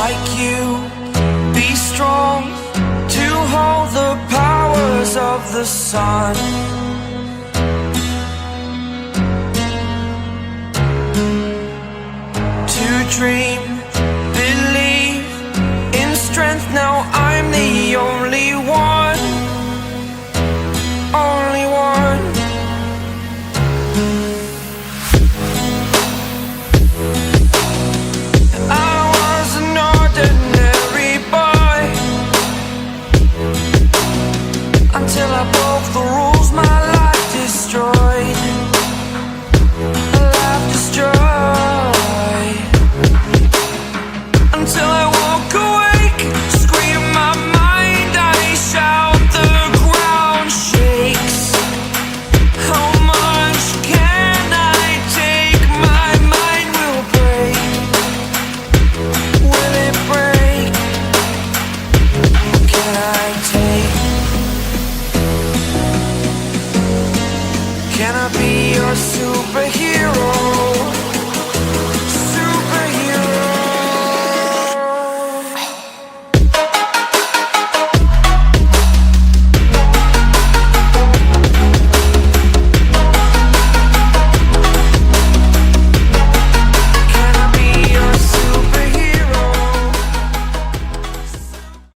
like you, be strong to hold the powers of the sun. To dream, believe in strength. Now I'm the only one, only one. I was an ordinary boy until I broke the rules. My life destroyed, life destroyed. Until I walk awake, scream my mind, I shout, the ground shakes. How much can I take? My mind will break. Will it break? Can I take? Can I be your superhero?